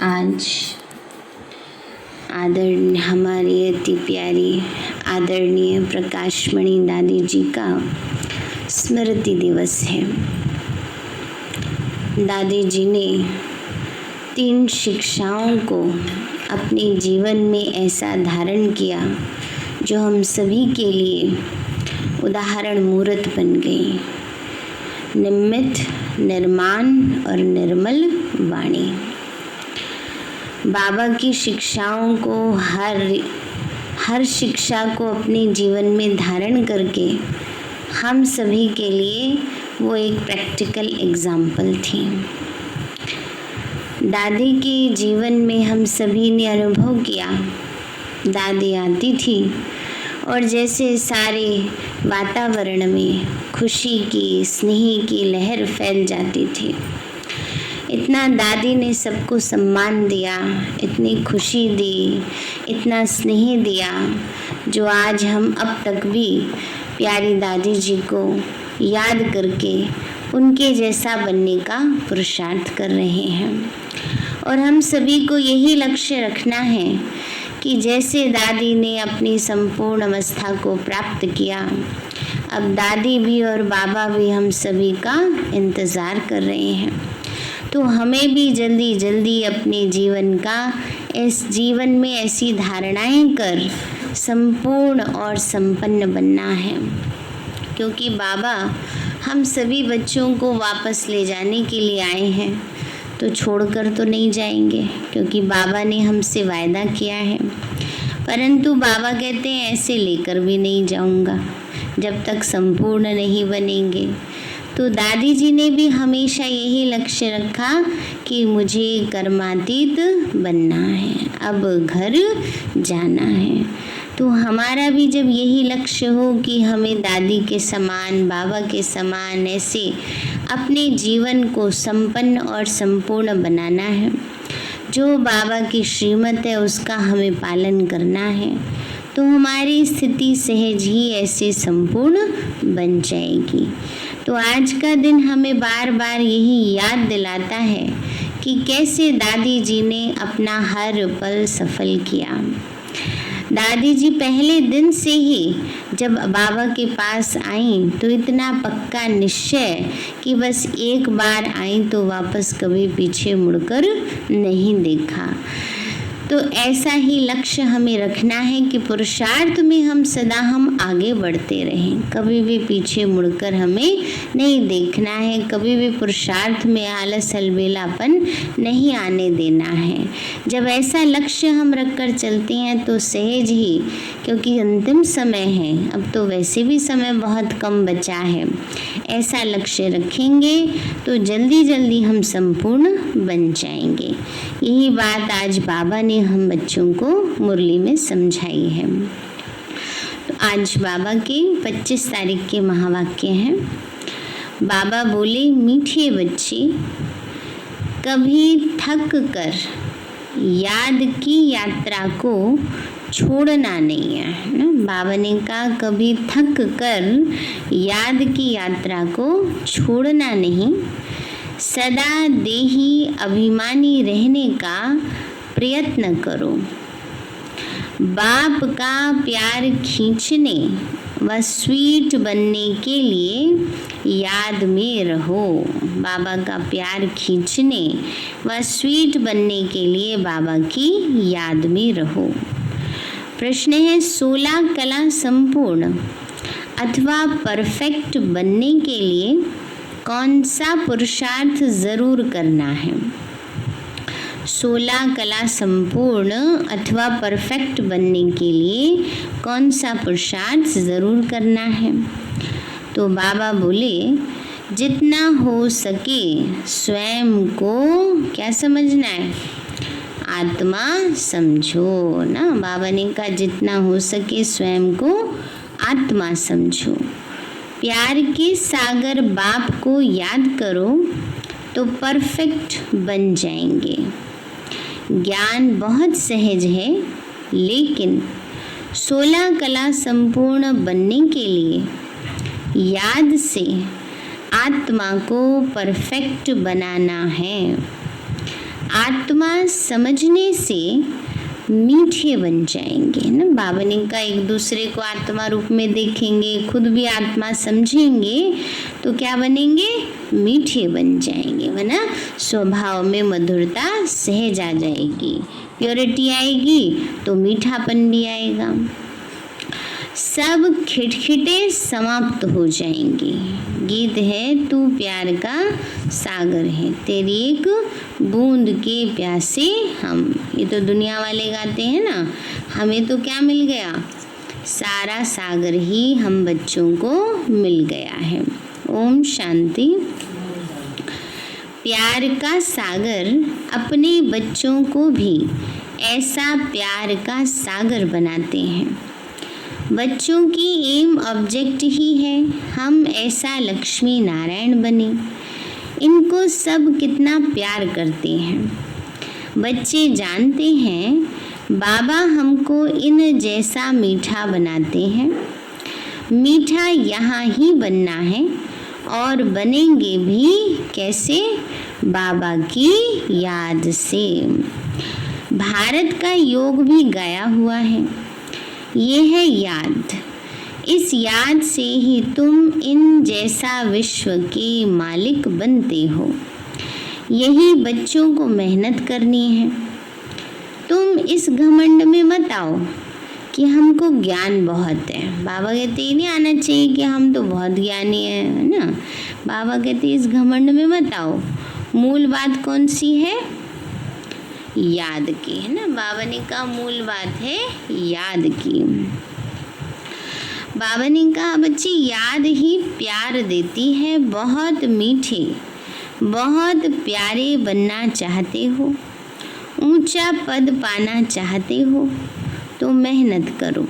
आज हमारी अति प्यारी आदरणीय प्रकाशमणि दादी जी का स्मृति दिवस है। दादी जी ने 3 शिक्षाओं को अपने जीवन में ऐसा धारण किया जो हम सभी के लिए उदाहरण मूर्त बन गई। निमित्त, निर्माण और निर्मल वाणी। बाबा की शिक्षाओं को हर शिक्षा को अपने जीवन में धारण करके हम सभी के लिए वो एक प्रैक्टिकल एग्जाम्पल थी। दादी के जीवन में हम सभी ने अनुभव किया, दादी आती थी और जैसे सारे वातावरण में खुशी की, स्नेह की लहर फैल जाती थी। इतना दादी ने सबको सम्मान दिया, इतनी खुशी दी, इतना स्नेह दिया, जो आज हम अब तक भी प्यारी दादी जी को याद करके उनके जैसा बनने का पुरुषार्थ कर रहे हैं। और हम सभी को यही लक्ष्य रखना है कि जैसे दादी ने अपनी संपूर्ण अवस्था को प्राप्त किया, अब दादी भी और बाबा भी हम सभी का इंतज़ार कर रहे हैं। तो हमें भी जल्दी जल्दी अपने जीवन में ऐसी धारणाएं कर संपूर्ण और संपन्न बनना है, क्योंकि बाबा हम सभी बच्चों को वापस ले जाने के लिए आए हैं। तो छोड़कर तो नहीं जाएंगे, क्योंकि बाबा ने हमसे वायदा किया है। परंतु बाबा कहते हैं ऐसे लेकर भी नहीं जाऊंगा जब तक संपूर्ण नहीं बनेंगे। तो दादी जी ने भी हमेशा यही लक्ष्य रखा कि मुझे कर्मातीत बनना है, अब घर जाना है। तो हमारा भी जब यही लक्ष्य हो कि हमें दादी के समान, बाबा के समान ऐसे अपने जीवन को संपन्न और संपूर्ण बनाना है, जो बाबा की श्रीमत है उसका हमें पालन करना है, तो हमारी स्थिति सहज ही ऐसे संपूर्ण बन जाएगी। तो आज का दिन हमें बार बार यही याद दिलाता है कि कैसे दादी जी ने अपना हर पल सफल किया। दादी जी पहले दिन से ही जब बाबा के पास आई तो इतना पक्का निश्चय कि बस एक बार आई तो वापस कभी पीछे मुड़कर नहीं देखा। तो ऐसा ही लक्ष्य हमें रखना है कि पुरुषार्थ में हम सदा आगे बढ़ते रहें, कभी भी पीछे मुड़कर हमें नहीं देखना है, कभी भी पुरुषार्थ में आलस अलबेलापन नहीं आने देना है। जब ऐसा लक्ष्य हम रखकर चलते हैं तो सहज ही, क्योंकि अंतिम समय है, अब तो वैसे भी समय बहुत कम बचा है, ऐसा लक्ष्य रखेंगे तो जल्दी जल्दी हम संपूर्ण बन जाएंगे। यही बात आज बाबा ने हम बच्चों को मुरली में समझाई है। तो आज बाबा के 25 तारीख के महावाक्य हैं। बाबा बोले, मीठे बच्चे, कभी थक कर याद की यात्रा को छोड़ना नहीं है ना। बाबा ने कहा कभी थक कर याद की यात्रा को छोड़ना नहीं, सदा देही अभिमानी रहने का प्रयत्न करो। बाप का प्यार खींचने व स्वीट बनने के लिए याद में रहो। बाबा का प्यार खींचने व स्वीट बनने के लिए बाबा की याद में रहो। प्रश्न है, 16 कला संपूर्ण अथवा परफेक्ट बनने के लिए कौन सा पुरुषार्थ जरूर करना है? 16 कला संपूर्ण अथवा परफेक्ट बनने के लिए कौन सा पुरुषार्थ जरूर करना है? तो बाबा बोले, जितना हो सके स्वयं को क्या समझना है? आत्मा समझो ना। बाबा ने कहा जितना हो सके स्वयं को आत्मा समझो। प्यार के सागर बाप को याद करो तो परफेक्ट बन जाएंगे। ज्ञान बहुत सहज है, लेकिन 16 कला संपूर्ण बनने के लिए याद से आत्मा को परफेक्ट बनाना है। आत्मा समझने से मीठे बन जाएंगे ना। बाबा ने कहा एक दूसरे को आत्मा रूप में देखेंगे, खुद भी आत्मा समझेंगे तो क्या बनेंगे, मीठे बन जाएंगे, है ना। स्वभाव में मधुरता सहज आ जाएगी, प्योरिटी आएगी तो मीठापन भी आएगा। सब खिटखिटे समाप्त हो जाएंगे। गीत है तू प्यार का सागर है, तेरी एक बूंद के प्यासे हम। ये तो दुनिया वाले गाते हैं ना, हमें तो क्या मिल गया, सारा सागर ही हम बच्चों को मिल गया है। ओम शांति। प्यार का सागर अपने बच्चों को भी ऐसा प्यार का सागर बनाते हैं। बच्चों की एम ऑब्जेक्ट ही है हम ऐसा लक्ष्मी नारायण बने। इनको सब कितना प्यार करते हैं। बच्चे जानते हैं बाबा हमको इन जैसा मीठा बनाते हैं। मीठा यहाँ ही बनना है और बनेंगे भी कैसे, बाबा की याद से। भारत का योग भी गाया हुआ है, ये है याद। इस याद से ही तुम इन जैसा विश्व के मालिक बनते हो। यही बच्चों को मेहनत करनी है। तुम इस घमंड में मत आओ कि हमको ज्ञान बहुत है। बाबा कहते ही नहीं आना चाहिए कि हम तो बहुत ज्ञानी है ना। बाबा कहते इस घमंड में मत आओ। मूल बात कौन सी है, याद की, है ना। बाबा ने कहा मूल बात है याद की। बाबा ने कहा बच्चे याद ही प्यार देती है। बहुत मीठे बहुत प्यारे बनना चाहते हो, ऊंचा पद पाना चाहते हो तो मेहनत करो,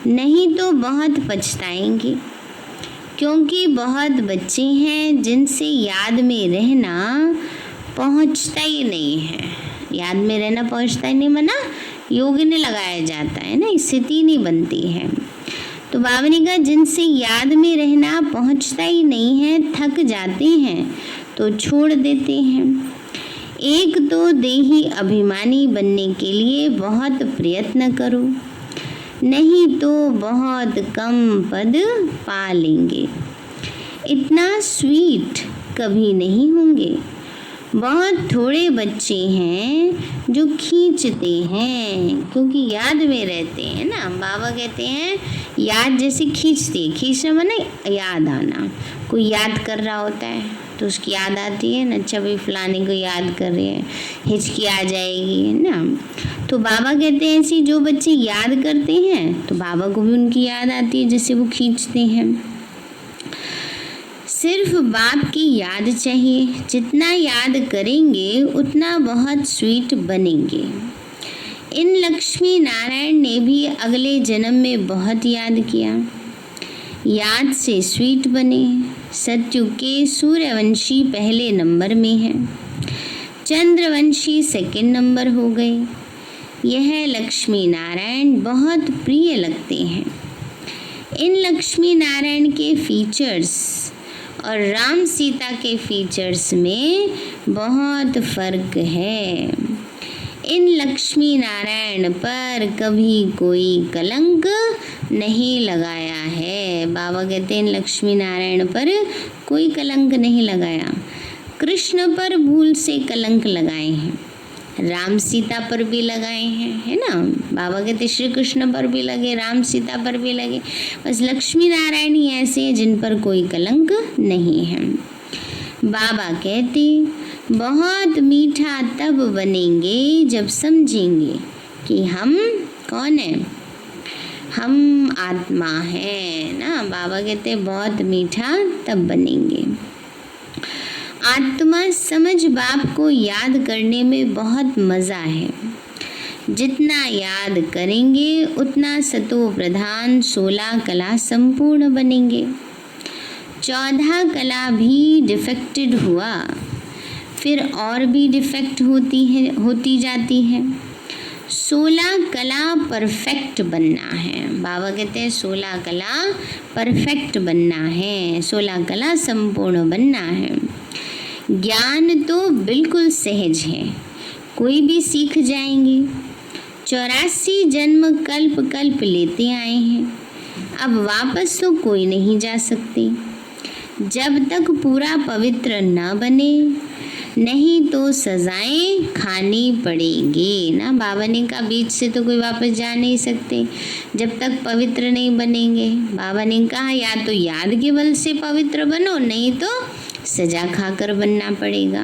नहीं तो बहुत पछताएंगे। क्योंकि बहुत बच्चे हैं जिनसे याद में रहना पहुंचता ही नहीं है। याद में रहना पहुंचता ही नहीं, मना योग ने लगाया जाता है ना, स्थिति नहीं बनती है। तो बाबा ने कहा जिनसे याद में रहना पहुंचता ही नहीं है, थक जाते हैं तो छोड़ देते हैं। एक तो देही अभिमानी बनने के लिए बहुत प्रयत्न करो, नहीं तो बहुत कम पद पा लेंगे। इतना स्वीट कभी नहीं होंगे। बहुत थोड़े बच्चे हैं जो खींचते हैं क्योंकि याद में रहते हैं ना। बाबा कहते हैं याद जैसे खींचना माने याद आना। कोई याद कर रहा होता है तो उसकी याद आती है ना, अच्छा भाई फलाने को याद कर रहे हैं, हिचकी आ जाएगी, है ना। तो बाबा कहते हैं ऐसे जो बच्चे याद करते हैं तो बाबा को भी उनकी याद आती है जैसे वो खींचते हैं। सिर्फ बाप की याद चाहिए। जितना याद करेंगे उतना बहुत स्वीट बनेंगे। इन लक्ष्मी नारायण ने भी अगले जन्म में बहुत याद किया, याद से स्वीट बने। सत्युग के सूर्यवंशी पहले नंबर में है, चंद्रवंशी सेकंड नंबर हो गए। यह लक्ष्मी नारायण बहुत प्रिय लगते हैं। इन लक्ष्मी नारायण के फीचर्स और राम सीता के फीचर्स में बहुत फर्क है। इन लक्ष्मी नारायण पर कभी कोई कलंक नहीं लगाया है। बाबा कहते हैं इन लक्ष्मी नारायण पर कोई कलंक नहीं लगाया। कृष्ण पर भूल से कलंक लगाए हैं, राम सीता पर भी लगाए हैं, है ना। बाबा कहते श्री कृष्ण पर भी लगे, राम सीता पर भी लगे। बस लक्ष्मी नारायण ही ऐसे हैं जिन पर कोई कलंक नहीं है। बाबा कहते बहुत मीठा तब बनेंगे जब समझेंगे कि हम कौन है, हम आत्मा है ना। बाबा कहते बहुत मीठा तब बनेंगे। आत्मा समझ बाप को याद करने में बहुत मज़ा है। जितना याद करेंगे उतना सतो प्रधान 16 कला संपूर्ण बनेंगे। 14 कला भी डिफेक्टेड हुआ, फिर और भी डिफेक्ट होती जाती है। 16 कला परफेक्ट बनना है। बाबा कहते हैं 16 कला परफेक्ट बनना है, 16 कला संपूर्ण बनना है। ज्ञान तो बिल्कुल सहज है, कोई भी सीख जाएंगे। 84 जन्म कल्प कल्प लेते आए हैं, अब वापस तो कोई नहीं जा सकते। जब तक पूरा पवित्र न बने, नहीं तो सजाएं खानी पड़ेगी ना। बाबा ने कहा बीच से तो कोई वापस जा नहीं सकते जब तक पवित्र नहीं बनेंगे। बाबा ने कहा या तो याद के बल से पवित्र बनो, नहीं तो सजा खाकर बनना पड़ेगा।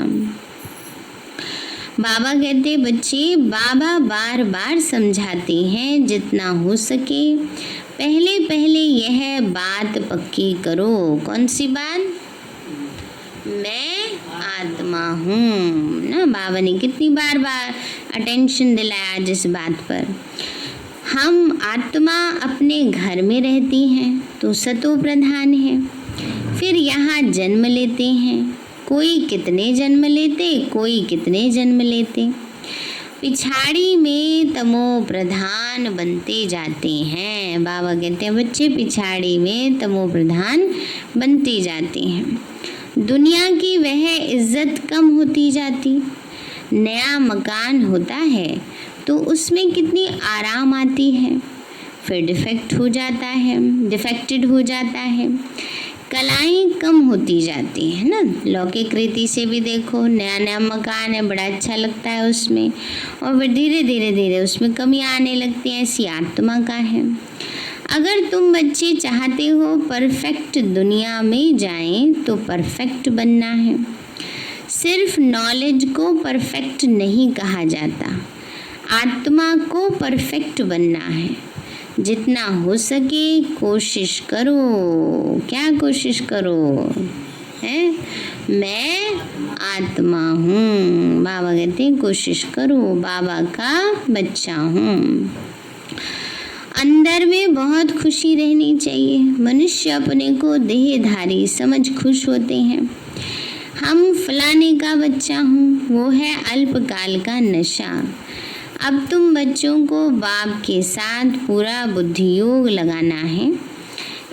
बाबा कहते बच्चे, बाबा बार बार समझाते हैं जितना हो सके पहले पहले यह बात पक्की करो। कौन सी बात? मैं आत्मा हूँ ना। बाबा ने कितनी बार अटेंशन दिलाया जिस बात पर। हम आत्मा अपने घर में रहती हैं तो सतो प्रधान है, फिर यहाँ जन्म लेते हैं। कोई कितने जन्म लेते, कोई कितने जन्म लेते, पिछाड़ी में तमो प्रधान बनते जाते हैं। बाबा कहते हैं बच्चे पिछाड़ी में तमो प्रधान बनते जाते हैं। दुनिया की वह इज्जत कम होती जाती। नया मकान होता है तो उसमें कितनी आराम आती है, फिर डिफेक्टेड हो जाता है। कलाएं कम होती जाती है ना। लौकिक रीति से भी देखो, नया नया मकान है, बड़ा अच्छा लगता है उसमें, और फिर धीरे धीरे उसमें कमी आने लगती है। ऐसी आत्मा का है। अगर तुम बच्चे चाहते हो परफेक्ट दुनिया में जाएं तो परफेक्ट बनना है। सिर्फ नॉलेज को परफेक्ट नहीं कहा जाता, आत्मा को परफेक्ट बनना है। जितना हो सके कोशिश करो। क्या कोशिश करो? है मैं आत्मा हूँ। बाबा कहते हैं कोशिश करो, बाबा का बच्चा हूँ। अंदर में बहुत खुशी रहनी चाहिए। मनुष्य अपने को देहधारी समझ खुश होते हैं। हम फलाने का बच्चा हूँ, वो है अल्पकाल का नशा। अब तुम बच्चों को बाप के साथ पूरा बुद्धि योग लगाना है,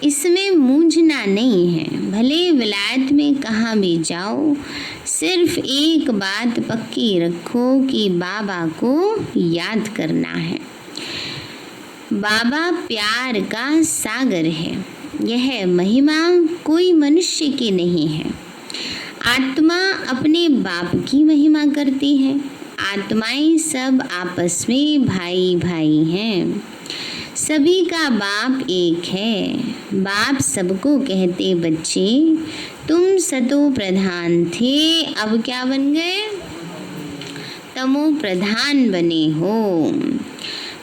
इसमें मूंझना नहीं है। भले विलायत में कहाँ भी जाओ, सिर्फ एक बात पक्की रखो कि बाबा को याद करना है। बाबा प्यार का सागर है। यह महिमा कोई मनुष्य की नहीं है। आत्मा अपने बाप की महिमा करती है। आत्माएं सब आपस में भाई भाई हैं। सभी का बाप एक है। बाप सबको कहते बच्चे तुम सतो प्रधान थे, अब क्या बन गए? तमो प्रधान बने हो।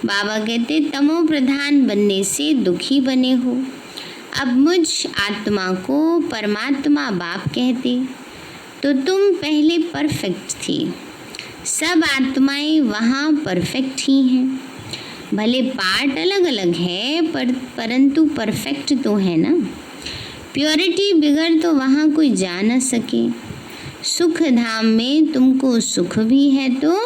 बाबा कहते तमो प्रधान बनने से दुखी बने हो। अब मुझ आत्मा को परमात्मा बाप कहते तो तुम पहले परफेक्ट थी। सब आत्माएं वहाँ परफेक्ट ही हैं। भले पार्ट अलग अलग है परंतु परफेक्ट तो है ना। प्योरिटी बिगड़ तो वहाँ कोई जा न सके। सुख धाम में तुमको सुख भी है तो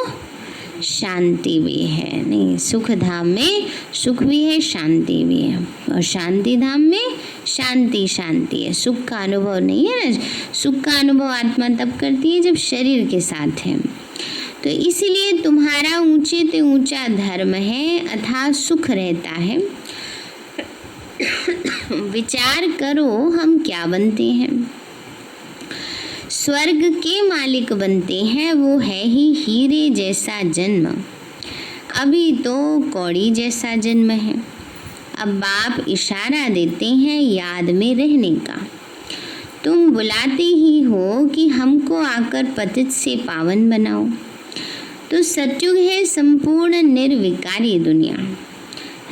शांति भी है। नहीं, सुख धाम में सुख भी है, शांति भी है, और शांति धाम में शांति है। सुख का अनुभव नहीं है ना। सुख का अनुभव आत्मा तब करती है जब शरीर के साथ है। तो इसीलिए तुम्हारा ऊंचे ते ऊंचा धर्म है अथाह सुख रहता है। विचार करो हम क्या बनते हैं। स्वर्ग के मालिक बनते हैं, वो है ही हीरे जैसा जन्म। अभी तो कौड़ी जैसा जन्म है। अब बाप इशारा देते हैं याद में रहने का। तुम बुलाते ही हो कि हमको आकर पतित से पावन बनाओ। तो सत्युग है संपूर्ण निर्विकारी दुनिया।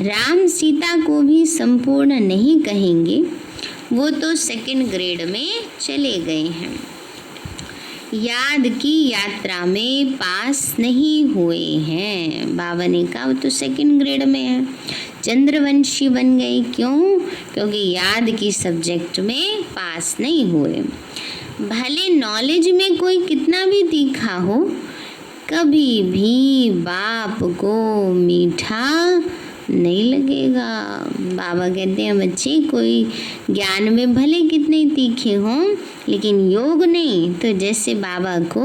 राम सीता को भी संपूर्ण नहीं कहेंगे, वो तो सेकंड ग्रेड में चले गए हैं। याद की यात्रा में पास नहीं हुए हैं। बाबा ने कहा वो तो सेकंड ग्रेड में है, चंद्रवंशी बन गए। क्यों? क्योंकि याद की सब्जेक्ट में पास नहीं हुए। भले नॉलेज में कोई कितना भी तीखा हो, कभी भी बाप को मीठा नहीं लगेगा। बाबा कहते हैं बच्चे, कोई ज्ञान में भले कितने तीखे हों लेकिन योग नहीं, तो जैसे बाबा को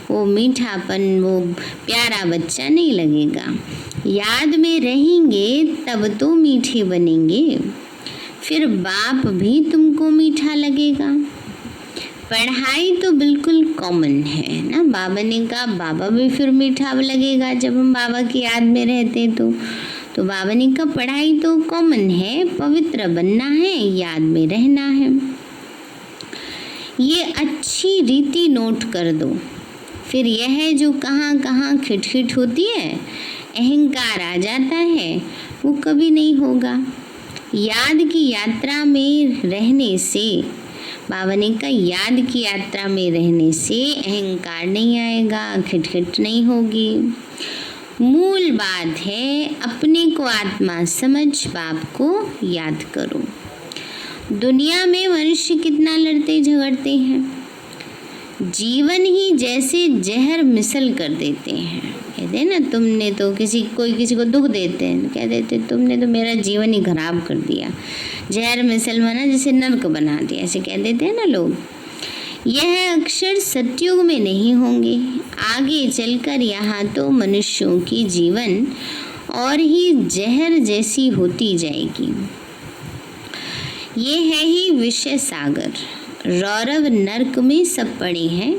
वो मीठापन, वो प्यारा बच्चा नहीं लगेगा। याद में रहेंगे तब तो मीठे बनेंगे, फिर बाप भी तुमको मीठा लगेगा। पढ़ाई तो बिल्कुल कॉमन है ना। बाबा ने कहा बाबा भी फिर मीठा लगेगा जब हम बाबा की याद में रहते तो बाबा ने कहा पढ़ाई तो कॉमन है, पवित्र बनना है, याद में रहना है। ये अच्छी रीति नोट कर दो, फिर यह जो कहाँ कहाँ खिटखिट होती है, अहंकार आ जाता है, वो कभी नहीं होगा। याद की यात्रा में रहने से, बाबा ने कहा याद की यात्रा में रहने से अहंकार नहीं आएगा, खिटखिट नहीं होगी। मूल बात है अपने को आत्मा समझ बाप को याद करो। दुनिया में मनुष्य कितना लड़ते झगड़ते हैं, जीवन ही जैसे जहर मिसल कर देते हैं। कहते हैं ना, तुमने तो कोई किसी को दुख देते हैं, कह देते तुमने तो मेरा जीवन ही खराब कर दिया। जहर मिसल माना जैसे नर्क बना दिया, ऐसे कह देते हैं ना लोग। यह अक्षर सतयुग में नहीं होंगे, आगे चलकर यहाँ तो मनुष्यों की जीवन और ही जहर जैसी होती जाएगी। ये है ही विषय सागर, रौरव नर्क में सब पड़े हैं,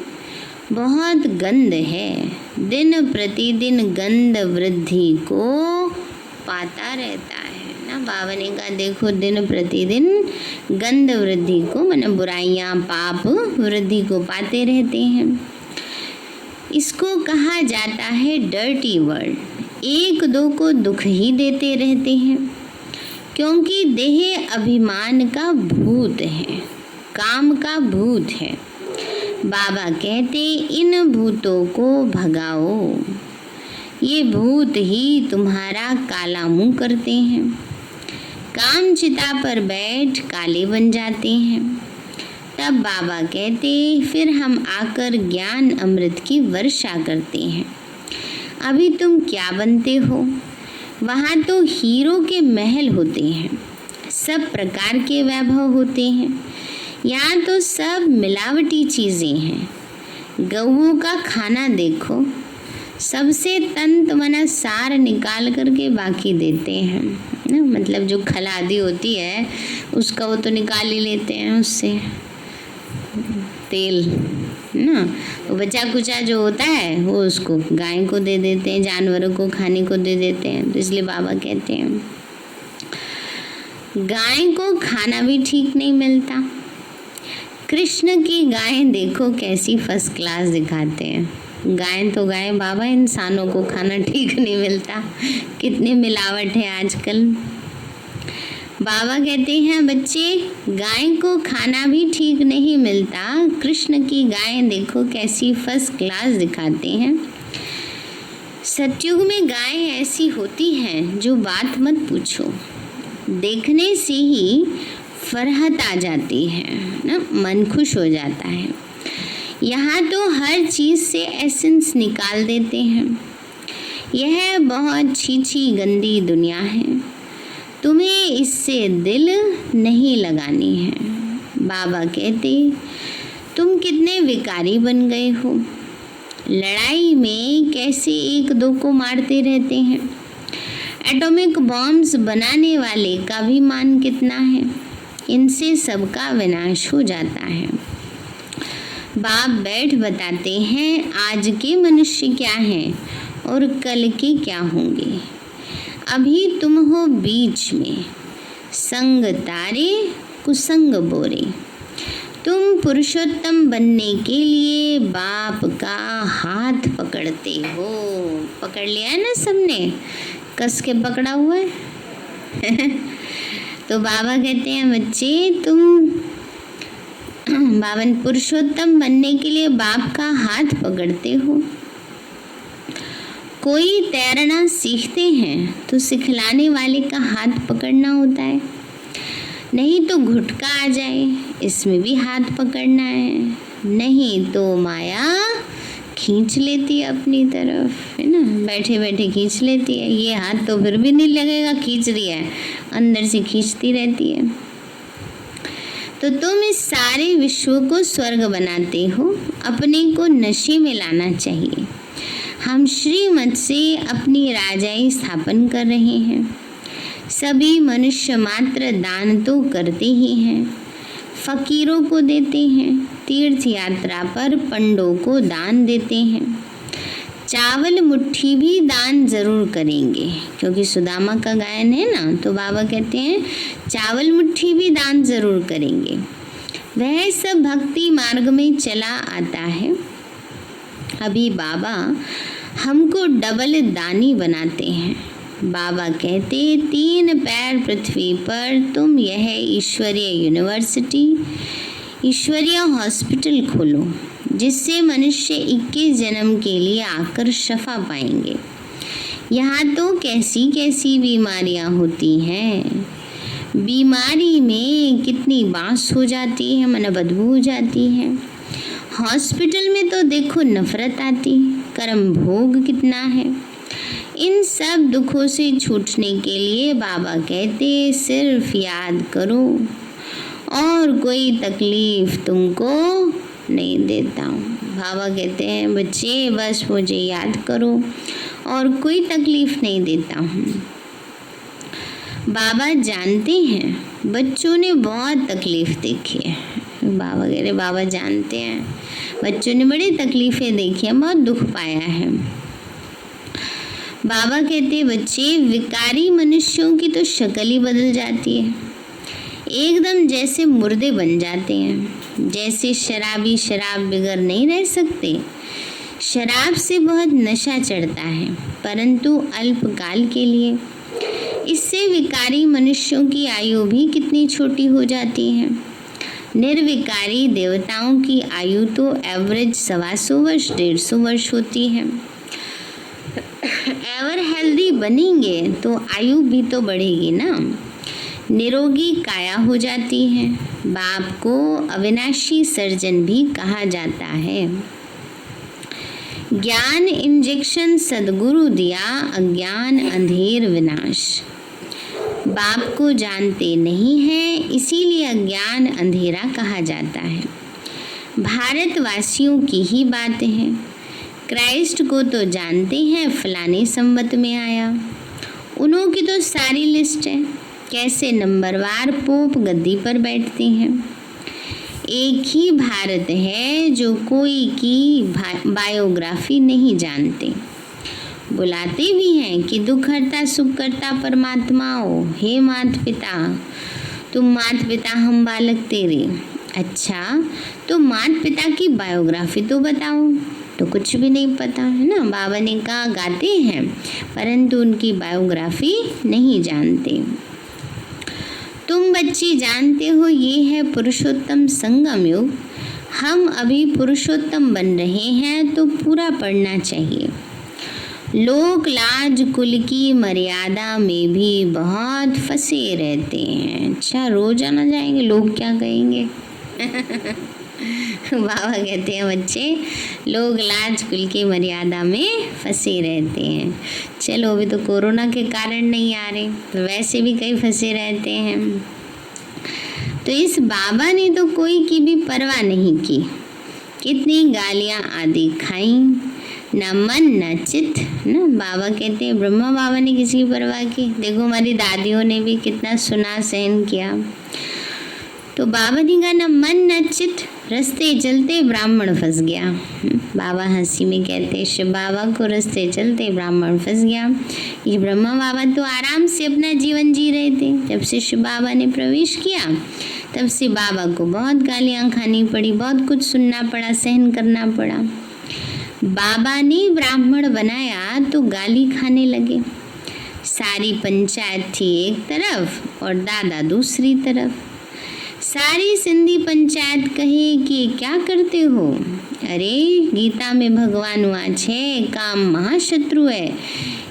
बहुत गंध है, दिन प्रतिदिन गंध वृद्धि को पाता रहता है ना। बाबा ने कहा देखो दिन प्रतिदिन गंध वृद्धि को, मतलब बुराइयां पाप वृद्धि को पाते रहते हैं। इसको कहा जाता है डर्टी वर्ड, एक दो को दुख ही देते रहते हैं, क्योंकि देह अभिमान का भूत है, काम का भूत है। बाबा कहते इन भूतों को भगाओ, ये भूत ही तुम्हारा काला मुंह करते हैं, काम चिता पर बैठ काले बन जाते हैं। तब बाबा कहते फिर हम आकर ज्ञान अमृत की वर्षा करते हैं। अभी तुम क्या बनते हो, वहाँ तो हीरो के महल होते हैं, सब प्रकार के वैभव होते हैं, यहाँ तो सब मिलावटी चीज़ें हैं। गऊओं का खाना देखो, सबसे तंत मना सार निकाल करके बाकी देते हैं ना, मतलब जो खलादी होती है उसका वो तो निकाल ही लेते हैं, उससे तेल ना, तो बचा कुचा जो होता है वो उसको गाय को दे देते हैं, जानवरों को खाने को दे देते हैं। तो इसलिए बाबा कहते हैं गाय को खाना भी ठीक नहीं मिलता। कृष्ण की गायें देखो कैसी फर्स्ट क्लास दिखाते हैं, गाय तो गाय बाबा, इंसानों को खाना ठीक नहीं मिलता, कितनी मिलावट है आजकल। बाबा कहते हैं बच्चे गाय को खाना भी ठीक नहीं मिलता, कृष्ण की गायें देखो कैसी फर्स्ट क्लास दिखाते हैं। सतयुग में गायें ऐसी होती हैं जो बात मत पूछो, देखने से ही फरहत आ जाती है ना, मन खुश हो जाता है। यहाँ तो हर चीज़ से एसेंस निकाल देते हैं। यह बहुत छीछी गंदी दुनिया है, तुम्हें इससे दिल नहीं लगानी है। बाबा कहते तुम कितने विकारी बन गए हो, लड़ाई में कैसे एक दो को मारते रहते हैं। एटॉमिक बॉम्ब्स बनाने वाले का भी मान कितना है, इनसे सबका विनाश हो जाता है। बाप बैठ बताते हैं आज के मनुष्य क्या हैं और कल के क्या होंगे। अभी तुम हो बीच में, संग तारे कुसंग बोरे। तुम पुरुषोत्तम बनने के लिए बाप का हाथ पकड़ते हो। पकड़ लिया है ना सबने, कस के पकड़ा हुआ है तो बाबा कहते हैं बच्चे तुम बावन पुरुषोत्तम बनने के लिए बाप का हाथ पकड़ते हो। कोई तैरना सीखते हैं तो सिखलाने वाले का हाथ पकड़ना होता है, नहीं तो घुटका आ जाए इसमें भी हाथ पकड़ना है, नहीं तो माया खींच लेती है अपनी तरफ, है ना, बैठे बैठे खींच लेती है। ये हाथ तो फिर भी नहीं लगेगा, खींच रही है, अंदर से खींचती रहती है। तो तुम इस सारे विश्व को स्वर्ग बनाते हो, अपने को नशे में लाना चाहिए। हम श्रीमत से अपनी राजाई स्थापन कर रहे हैं। सभी मनुष्य मात्र दान तो करते ही हैं, फकीरों को देते हैं, तीर्थ यात्रा पर पंडों को दान देते हैं, चावल मुट्ठी भी दान जरूर करेंगे, क्योंकि सुदामा का गायन है ना, तो बाबा कहते हैं चावल मुट्ठी भी दान जरूर करेंगे। वह सब भक्ति मार्ग में चला आता है। अभी बाबा हमको डबल दानी बनाते हैं। बाबा कहते 3 पैर पृथ्वी पर तुम यह ईश्वरीय यूनिवर्सिटी, ईश्वरीय हॉस्पिटल खोलो, जिससे मनुष्य 21 जन्म के लिए आकर शफा पाएंगे। यहाँ तो कैसी कैसी बीमारियाँ होती हैं। बीमारी में कितनी बांस हो जाती है, मन बदबू हो जाती है। हॉस्पिटल में तो देखो नफरत आती, कर्म भोग कितना है। इन सब दुखों से छूटने के लिए बाबा कहते सिर्फ याद करो और कोई तकलीफ तुमको नहीं देता हूँ। बाबा कहते हैं बच्चे बस मुझे याद करो और कोई तकलीफ नहीं देता हूँ। बाबा जानते हैं बच्चों ने बहुत तकलीफ देखी है। बाबा कह रहे बाबा जानते हैं बच्चों ने बड़ी तकलीफें देखी हैं, बहुत दुख पाया है। बाबा कहते बच्चे विकारी मनुष्यों की तो शक्ल ही बदल जाती है, एकदम जैसे मुर्दे बन जाते हैं। जैसे शराबी शराब बिगर नहीं रह सकते। शराब से बहुत नशा चढ़ता है, परंतु अल्पकाल के लिए। इससे विकारी मनुष्यों की आयु भी कितनी छोटी हो जाती है। निर्विकारी देवताओं की आयु तो एवरेज 125 वर्ष 150 वर्ष होती है। एवर हेल्दी बनेंगे तो आयु भी तो बढ़ेगी ना। निरोगी काया हो जाती है। बाप को अविनाशी सर्जन भी कहा जाता है। ज्ञान इंजेक्शन सदगुरु दिया, अज्ञान अंधेर विनाश। बाप को जानते नहीं हैं, इसीलिए अज्ञान अंधेरा कहा जाता है। भारतवासियों की ही बात है। क्राइस्ट को तो जानते हैं, फलाने संवत में आया। उन्हों की तो सारी लिस्ट है, कैसे नंबरवार पोप गद्दी पर बैठते हैं। एक ही भारत है जो कोई की बायोग्राफी नहीं जानते। बुलाते भी हैं कि दुख हरता सुख करता परमात्माओ, हे मात पिता तुम मात पिता हम बालक तेरे। अच्छा तो मात पिता की बायोग्राफी तो बताओ, तो कुछ भी नहीं पता है ना। बाबा ने कहा गाते हैं परंतु उनकी बायोग्राफी नहीं जानते। तुम बच्ची जानते हो ये है पुरुषोत्तम संगम युग। हम अभी पुरुषोत्तम बन रहे हैं तो पूरा पढ़ना चाहिए। लोग लाज कुल की मर्यादा में भी बहुत फंसे रहते हैं। अच्छा रोजाना जाएंगे, लोग क्या कहेंगे। बाबा कहते हैं बच्चे लोग लाज कुल की मर्यादा में फंसे रहते हैं। चलो अभी तो कोरोना के कारण नहीं आ रहे, तो वैसे भी कई फंसे रहते हैं। तो इस बाबा ने तो कोई की भी परवाह नहीं की। कितनी गालियां आदि खाई, न मन न चित ना। बाबा कहते हैं ब्रह्मा बाबा ने किसी की परवाह की। देखो हमारी दादियों ने भी कितना सुना सहन किया। तो बाबा ने कहा न मन न चित, रास्ते चलते ब्राह्मण फंस गया। बाबा हंसी में कहते शिव बाबा को रास्ते चलते ब्राह्मण फंस गया। ये ब्रह्मा बाबा तो आराम से अपना जीवन जी रहे थे। जब से शिव बाबा ने प्रवेश किया तब से बाबा को बहुत गालियां खानी पड़ी, बहुत कुछ सुनना पड़ा, सहन करना पड़ा। बाबा ने ब्राह्मण बनाया तो गाली खाने लगे। सारी पंचायत थी एक तरफ और दादा दूसरी तरफ। सारी सिंधी पंचायत कहे कि क्या करते हो, अरे गीता में भगवान वाच है काम महाशत्रु है,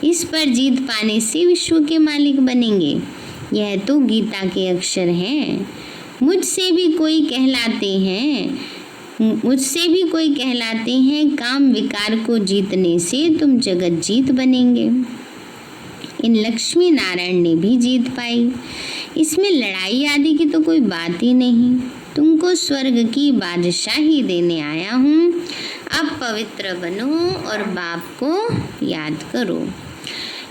इस पर जीत पाने से विश्व के मालिक बनेंगे। यह तो गीता के अक्षर हैं। मुझसे भी कोई कहलाते हैं मुझसे भी कोई कहलाते हैं, काम विकार को जीतने से तुम जगत जीत बनेंगे। इन लक्ष्मी नारायण ने भी जीत पाई। इसमें लड़ाई आदि की तो कोई बात ही नहीं। तुमको स्वर्ग की बादशाही देने आया हूँ। अब पवित्र बनो और बाप को याद करो।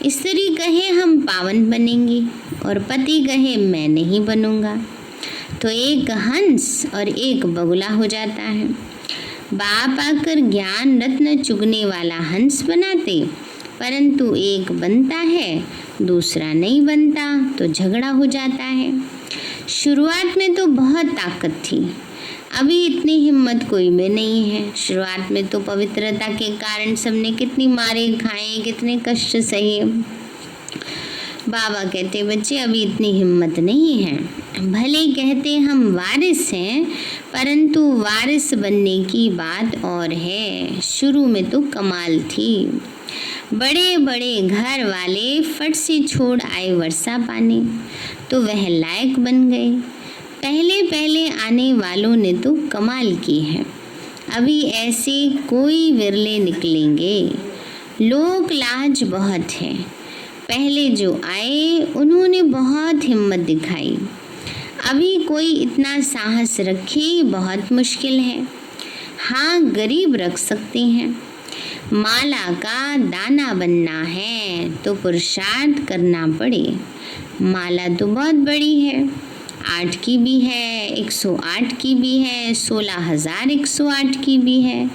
स्त्री कहे हम पावन बनेंगे और पति कहे मैं नहीं बनूंगा, तो एक हंस और एक बगुला हो जाता है। बाप आकर ज्ञान रत्न चुगने वाला हंस बनाते, परंतु एक बनता है दूसरा नहीं बनता, तो झगड़ा हो जाता है। शुरुआत में तो बहुत ताकत थी, अभी इतनी हिम्मत कोई में नहीं है। शुरुआत में तो पवित्रता के कारण सबने कितनी मारे खाए, कितने कष्ट सहे। बाबा कहते बच्चे अभी इतनी हिम्मत नहीं है। भले कहते हम वारिस हैं, परंतु वारिस बनने की बात और है। शुरू में तो कमाल थी। बड़े बड़े घर वाले फट से छोड़ आए वर्षा पाने, तो वह लायक बन गए। पहले पहले आने वालों ने तो कमाल की है। अभी ऐसे कोई विरले निकलेंगे। लोक लाज बहुत है। पहले जो आए उन्होंने बहुत हिम्मत दिखाई। अभी कोई इतना साहस रखे बहुत मुश्किल है। हाँ, गरीब रख सकते हैं। माला का दाना बनना है तो पुरुषार्थ करना पड़े। माला तो बहुत बड़ी है, 8 की भी है, 108 की भी है, 16,108 की भी है।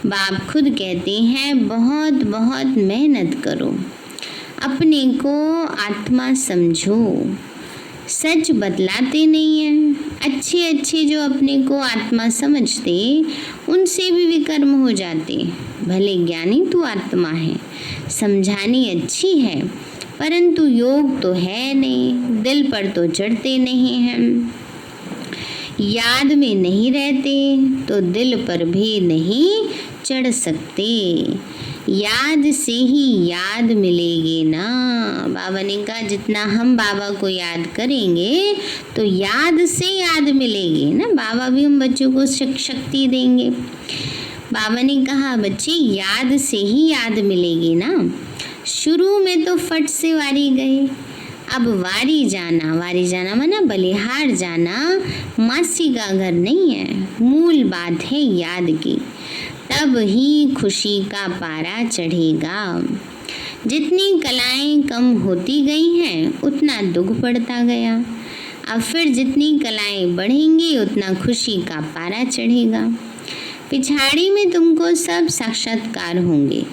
बाप खुद कहते हैं बहुत बहुत मेहनत करो, अपने को आत्मा समझो। सच बतलाते नहीं हैं। अच्छे अच्छे जो अपने को आत्मा समझते, उनसे भी विकर्म हो जाते। भले ज्ञानी तो आत्मा है, समझानी अच्छी है, परंतु योग तो है नहीं, दिल पर तो चढ़ते नहीं हैं। याद में नहीं रहते तो दिल पर भी नहीं चढ़ सकते। याद से ही याद मिलेगी ना। बाबा ने कहा जितना हम बाबा को याद करेंगे तो याद से याद मिलेगी ना। बाबा भी हम बच्चों को शक्ति देंगे। बाबा ने कहा बच्चे याद से ही याद मिलेगी ना। शुरू में तो फट से वारी गए, अब वारी जाना माना बलिहार जाना मासी का घर नहीं है। मूल बात है याद की, तब ही खुशी का पारा चढ़ेगा। जितनी कलाएं कम होती गई हैं उतना दुख बढ़ता गया। अब फिर जितनी कलाएं बढ़ेंगी उतना खुशी का पारा चढ़ेगा। पिछाड़ी में तुमको सब साक्षात्कार होंगे।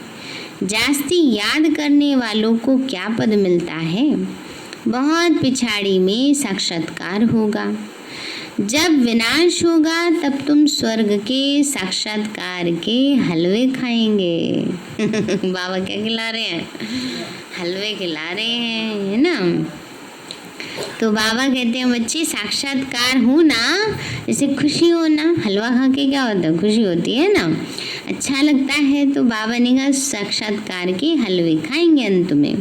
जास्ती याद करने वालों को क्या पद मिलता है? बहुत पिछाड़ी में साक्षात्कार होगा। जब विनाश होगा तब तुम स्वर्ग के साक्षात्कार के हलवे खाएंगे। बाबा क्या खिला रहे हैं? हलवे खिला रहे हैं, है ना। तो बाबा कहते हैं बच्चे साक्षात्कार हो ना, जैसे खुशी हो ना, हलवा खा के क्या होता है? खुशी होती है ना, अच्छा लगता है। तो बाबा ने कहा साक्षात्कार के हलवे खाएंगे अंत में।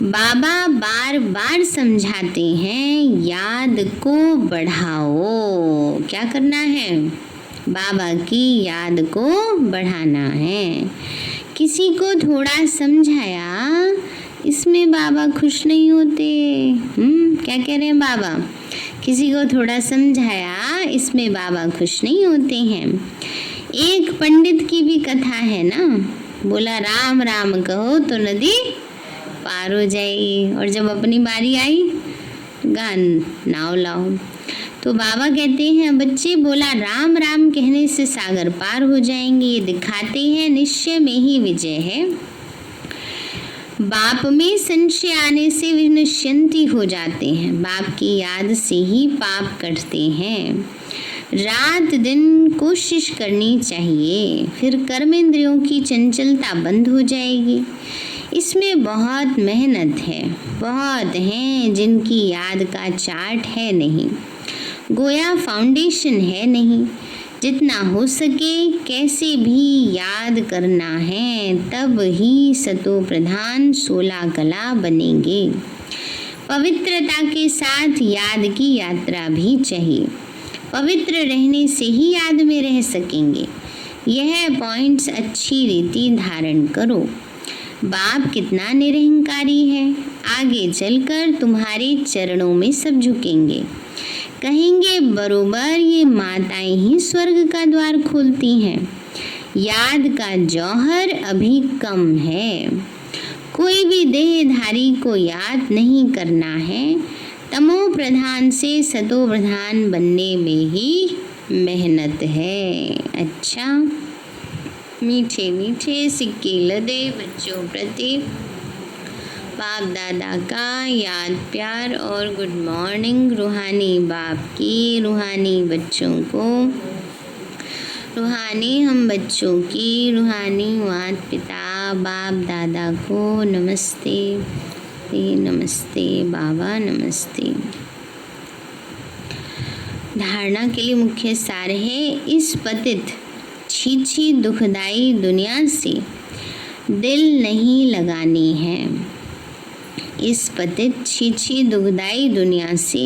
बाबा बार बार समझाते हैं याद को बढ़ाओ। क्या करना है? बाबा की याद को बढ़ाना है। किसी को थोड़ा समझाया, इसमें बाबा खुश नहीं होते। क्या कह रहे हैं बाबा? किसी को थोड़ा समझाया, इसमें बाबा खुश नहीं होते हैं। एक पंडित की भी कथा है ना, बोला राम राम कहो तो नदी पार हो जाएगी, और जब अपनी बारी आई गान नाव लाओ। तो बाबा कहते हैं बच्चे बोला राम राम कहने से सागर पार हो जाएंगे। ये दिखाते हैं निश्चय में ही विजय है। बाप में संशय आने से वे निश्चिंती हो जाते हैं। बाप की याद से ही पाप कटते हैं। रात दिन कोशिश करनी चाहिए, फिर कर्मेंद्रियों की चंचलता बंद हो जाएगी। इसमें बहुत मेहनत है। बहुत हैं जिनकी याद का चार्ट है नहीं, गोया फाउंडेशन है नहीं। जितना हो सके कैसे भी याद करना है, तब ही सतो प्रधान 16 कला बनेंगे। पवित्रता के साथ याद की यात्रा भी चाहिए। पवित्र रहने से ही याद में रह सकेंगे। यह पॉइंट्स अच्छी रीति धारण करो। बाप कितना निरहंकारी है, आगे चलकर तुम्हारे चरणों में सब झुकेंगे, कहेंगे बरोबर ये माताएं ही स्वर्ग का द्वार खोलती हैं। याद का जौहर अभी कम है। कोई भी देहधारी को याद नहीं करना है। तमो प्रधान से सतो प्रधान बनने में ही मेहनत है। अच्छा, मीठे मीठे सिक्के लदे बच्चों प्रति बाप दादा का याद प्यार और गुड मॉर्निंग। रूहानी बाप की, रूहानी बच्चों को, रूहानी हम बच्चों की, रूहानी माता पिता बाप दादा को नमस्ते, नमस्ते बाबा, नमस्ते। धारणा के लिए मुख्य सार है, इस पतित छीछी दुखदाई दुनिया से दिल नहीं लगानी है। इस पतित छीछी दुखदाई दुनिया से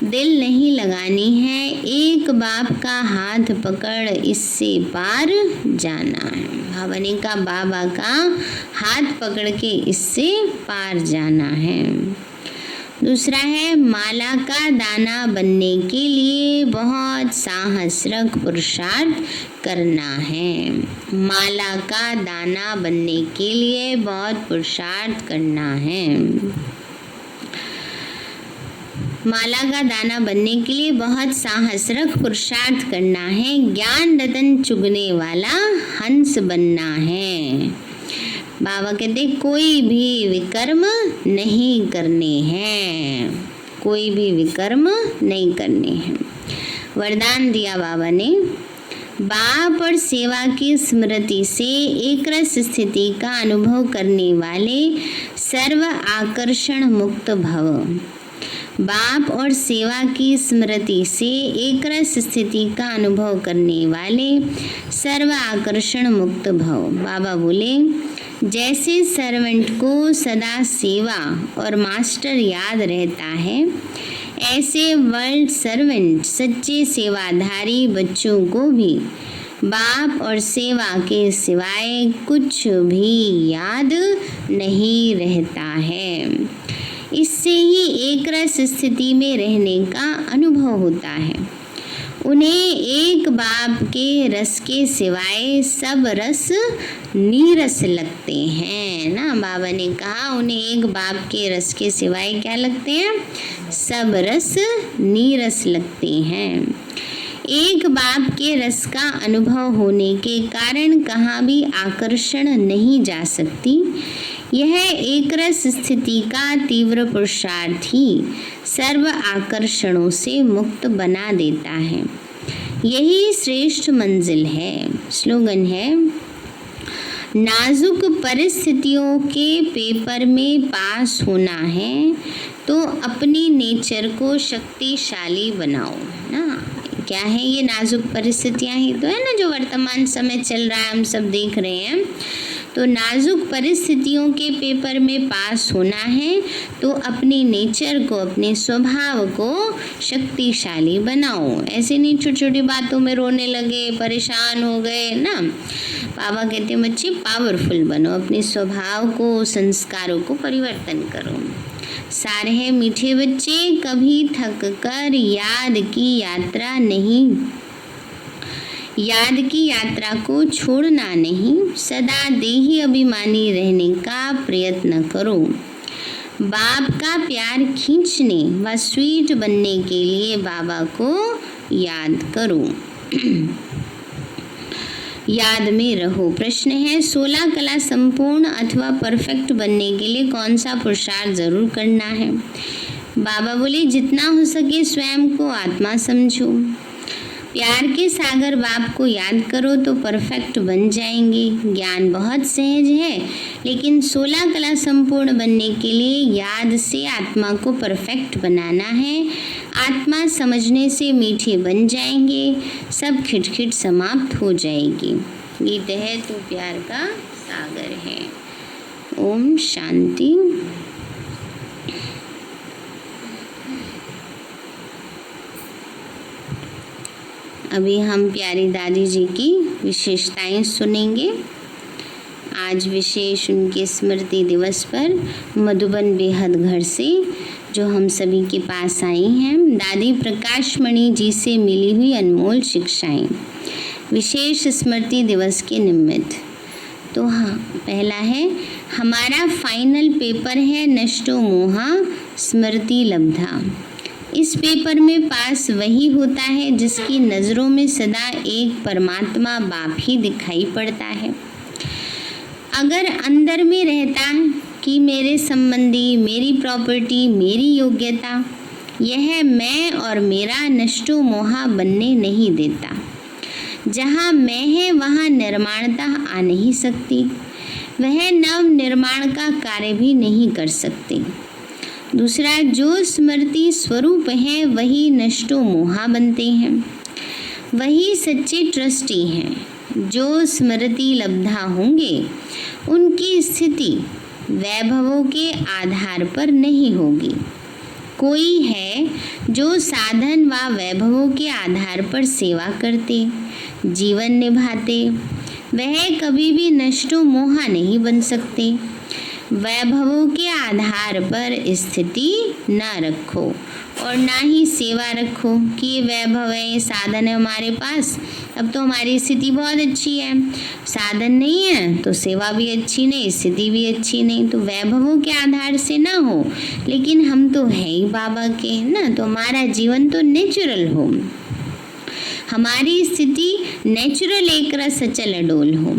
दिल नहीं लगानी है। एक बाप का हाथ पकड़ इससे पार जाना है। भावनी का बाबा का हाथ पकड़ के इससे पार जाना है। दूसरा है, माला का दाना बनने के लिए बहुत साहस रख पुरुषार्थ करना है। माला का दाना बनने के लिए बहुत पुरुषार्थ करना है। माला का दाना बनने के लिए बहुत साहस रख पुरुषार्थ करना है। ज्ञान रतन चुगने वाला हंस बनना है। बाबा कहते कोई भी विकर्म नहीं करने हैं, कोई भी विकर्म नहीं करने हैं। वरदान दिया बाबा ने, बाप और सेवा की स्मृति से एक रस स्थिति का अनुभव करने वाले सर्व आकर्षण मुक्त भव। बाप और सेवा की स्मृति से एक रस स्थिति का अनुभव करने वाले सर्व आकर्षण मुक्त भव। बाबा बोले, जैसे सर्वेंट को सदा सेवा और मास्टर याद रहता है, ऐसे वर्ल्ड सर्वेंट सच्चे सेवाधारी बच्चों को भी बाप और सेवा के सिवाय कुछ भी याद नहीं रहता है। इससे ही एक रस स्थिति में रहने का अनुभव होता है। उन्हें एक बाप के रस के सिवाय सब रस नीरस लगते हैं ना। बाबा ने कहा उन्हें एक बाप के रस के सिवाय क्या लगते हैं, सब रस नीरस लगते हैं। एक बाप के रस का अनुभव होने के कारण कहाँ भी आकर्षण नहीं जा सकती। यह एक रस स्थिति का तीव्र पुरुषार्थ ही सर्व आकर्षणों से मुक्त बना देता है। यही श्रेष्ठ मंजिल है। स्लोगन है, नाजुक परिस्थितियों के पेपर में पास होना है तो अपनी नेचर को शक्तिशाली बनाओ ना। क्या है ये नाजुक परिस्थितियां ही तो है ना, जो वर्तमान समय चल रहा है, हम सब देख रहे हैं। तो नाजुक परिस्थितियों के पेपर में पास होना है तो अपनी नेचर को, अपने स्वभाव को शक्तिशाली बनाओ। ऐसे नहीं छोटी छोटी बातों में रोने लगे, परेशान हो गए ना। बाबा कहते हैं बच्चे पावरफुल बनो, अपने स्वभाव को, संस्कारों को परिवर्तन करो। सारे हैं मीठे बच्चे, कभी थक कर याद की यात्रा को छोड़ना नहीं, सदा देही अभिमानी रहने का प्रयत्न करो। बाप का प्यार खींचने व स्वीट बनने के लिए बाबा को याद करो। याद में रहो। प्रश्न है, 16 कला संपूर्ण अथवा परफेक्ट बनने के लिए कौन सा पुरुषार्थ जरूर करना है? बाबा बोले, जितना हो सके स्वयं को आत्मा समझो। प्यार के सागर बाप को याद करो तो परफेक्ट बन जाएंगे। ज्ञान बहुत सहज है, लेकिन 16 कला संपूर्ण बनने के लिए याद से आत्मा को परफेक्ट बनाना है। आत्मा समझने से मीठे बन जाएंगे, सब खिटखिट समाप्त हो जाएगी। गीत है तू प्यार का सागर है। ओम शांति। अभी हम प्यारी दादी जी की विशेषताएं सुनेंगे। आज विशेष उनके स्मृति दिवस पर मधुबन बेहद घर से जो हम सभी के पास आई हैं, दादी प्रकाशमणि जी से मिली हुई अनमोल शिक्षाएं विशेष स्मृति दिवस के निमित्त। तो हाँ, पहला है हमारा फाइनल पेपर है नष्टो मोहा स्मृति लब्धा। इस पेपर में पास वही होता है जिसकी नज़रों में सदा एक परमात्मा बाप ही दिखाई पड़ता है। अगर अंदर में रहता कि मेरे संबंधी, मेरी प्रॉपर्टी, मेरी योग्यता, यह मैं और मेरा नष्टो मोहा बनने नहीं देता। जहाँ मैं है वहाँ निर्माणता आ नहीं सकती, वह नव निर्माण का कार्य भी नहीं कर सकती। दूसरा, जो स्मृति स्वरूप है वही नष्टो मोहा बनते हैं, वही सच्चे ट्रस्टी हैं। जो स्मृति लब्धा होंगे उनकी स्थिति वैभवों के आधार पर नहीं होगी। कोई है जो साधन व वैभवों के आधार पर सेवा करते, जीवन निभाते, वह कभी भी नष्टो मोहा नहीं बन सकते। वैभवों के आधार पर स्थिति न रखो और ना ही सेवा रखो कि ये वैभव है, ये साधन है हमारे पास, अब तो हमारी स्थिति बहुत अच्छी है। साधन नहीं है तो सेवा भी अच्छी नहीं, स्थिति भी अच्छी नहीं। तो वैभवों के आधार से ना हो, लेकिन हम तो है ही बाबा के ना, तो हमारा जीवन तो नेचुरल हो, हमारी स्थिति नेचुरल एक रस सचल अडोल हो।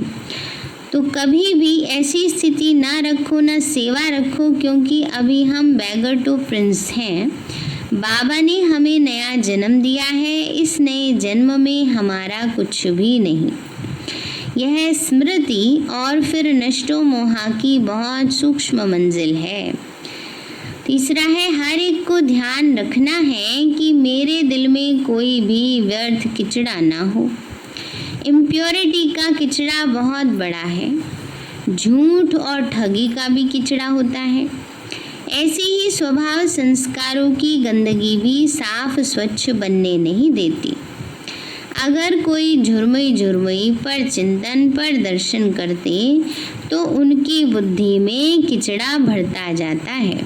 तो कभी भी ऐसी स्थिति ना रखो, ना सेवा रखो, क्योंकि अभी हम बैगर टू प्रिंस हैं। बाबा ने हमें नया जन्म दिया है, इस नए जन्म में हमारा कुछ भी नहीं। यह स्मृति और फिर नष्टो मोहा की बहुत सूक्ष्म मंजिल है। तीसरा है हर एक को ध्यान रखना है कि मेरे दिल में कोई भी व्यर्थ किचड़ा ना हो। इम्प्योरिटी का किचड़ा बहुत बड़ा है, झूठ और ठगी का भी किचड़ा होता है। ऐसे ही स्वभाव संस्कारों की गंदगी भी साफ स्वच्छ बनने नहीं देती। अगर कोई झुरमुई झुरमुई पर चिंतन पर दर्शन करते तो उनकी बुद्धि में किचड़ा भरता जाता है।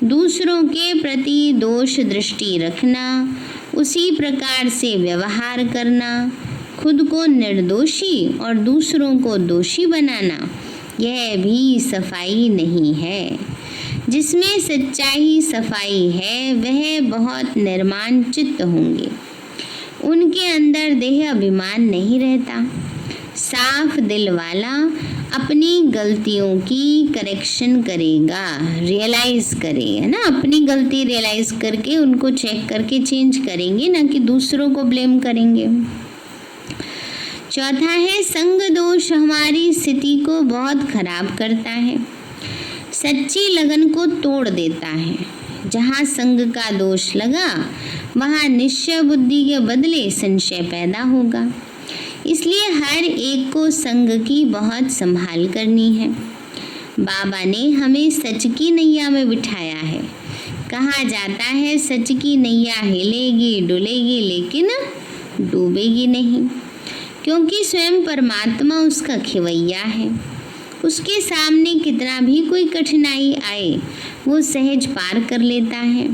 दूसरों के प्रति दोष दृष्टि रखना, उसी प्रकार से व्यवहार करना, खुद को निर्दोषी और दूसरों को दोषी बनाना, यह भी सफाई नहीं है। जिसमें सच्चाई सफाई है वह बहुत निर्माण चित्त होंगे। उनके अंदर देह अभिमान नहीं रहता। साफ दिल वाला अपनी गलतियों की करेक्शन करेगा, रियलाइज करेगा ना, अपनी गलती रियलाइज करके उनको चेक करके चेंज करेंगे, ना कि दूसरों को ब्लेम करेंगे। चौथा है संग दोष हमारी स्थिति को बहुत खराब करता है, सच्ची लगन को तोड़ देता है। जहाँ संग का दोष लगा वहाँ निश्चय बुद्धि के बदले संशय पैदा होगा। इसलिए हर एक को संग की बहुत संभाल करनी है। बाबा ने हमें सच की नैया में बिठाया है। कहा जाता है सच की नैया हिलेगी डुलेगी लेकिन डूबेगी नहीं, क्योंकि स्वयं परमात्मा उसका खिवैया है। उसके सामने कितना भी कोई कठिनाई आए वो सहज पार कर लेता है।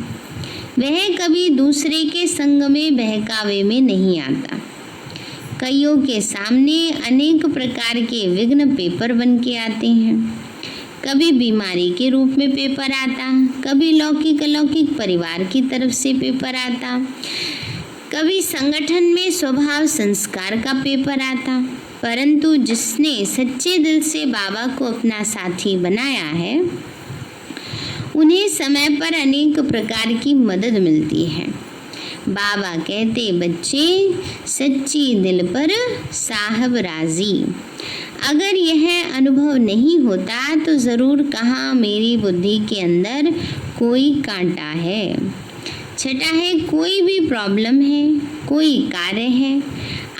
वह कभी दूसरे के संग में बहकावे में नहीं आता। कईयों के सामने अनेक प्रकार के विघ्न पेपर बन के आते हैं। कभी बीमारी के रूप में पेपर आता, कभी लौकिक अलौकिक परिवार की तरफ से पेपर आता, कभी संगठन में स्वभाव संस्कार का पेपर आता। परंतु जिसने सच्चे दिल से बाबा को अपना साथी बनाया है उन्हें समय पर अनेक प्रकार की मदद मिलती है। बाबा कहते बच्चे सच्ची दिल पर साहब राजी। अगर यह अनुभव नहीं होता तो ज़रूर कहाँ मेरी बुद्धि के अंदर कोई कांटा है। छठा है कोई भी प्रॉब्लम है, कोई कार्य है,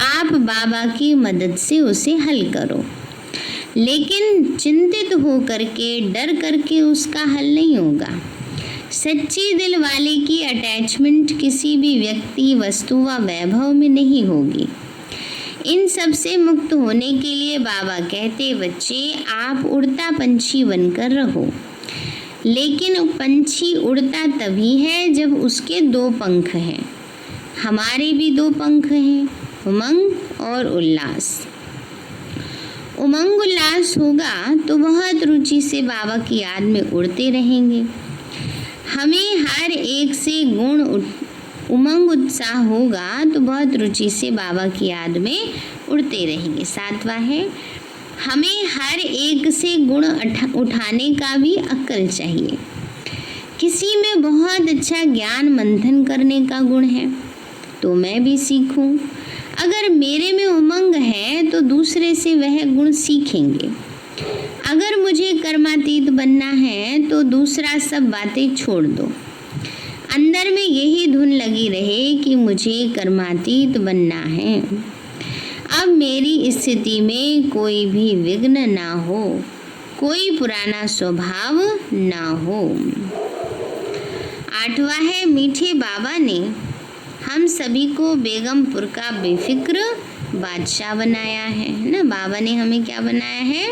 आप बाबा की मदद से उसे हल करो, लेकिन चिंतित हो करके डर करके उसका हल नहीं होगा। सच्ची दिल वाले की अटैचमेंट किसी भी व्यक्ति, वस्तु व वैभव में नहीं होगी। इन सब से मुक्त होने के लिए बाबा कहते, बच्चे आप उड़ता पंछी बनकर रहो। लेकिन पंछी उड़ता तभी है जब उसके 2 पंख हैं। हमारे भी 2 पंख हैं, उमंग और उल्लास। उमंग उल्लास होगा तो बहुत रुचि से बाबा की याद में उड़ते रहेंगे। हमें हर एक से गुण उमंग उत्साह होगा तो बहुत रुचि से बाबा की याद में उड़ते रहेंगे। 7वां है, हमें हर एक से गुण उठाने का भी अक्ल चाहिए। किसी में बहुत अच्छा ज्ञान मंथन करने का गुण है तो मैं भी सीखूं। अगर मेरे में उमंग है तो दूसरे से वह गुण सीखेंगे। अगर मुझे कर्मातीत बनना है तो दूसरा सब बातें छोड़ दो। अंदर में यही धुन लगी रहे कि मुझे कर्मातीत बनना है। अब मेरी स्थिति में कोई भी विघ्न ना हो, कोई पुराना स्वभाव ना हो। 8वां है, मीठे बाबा ने हम सभी को बेगमपुर का बेफिक्र बादशाह बनाया है ना। बाबा ने हमें क्या बनाया है?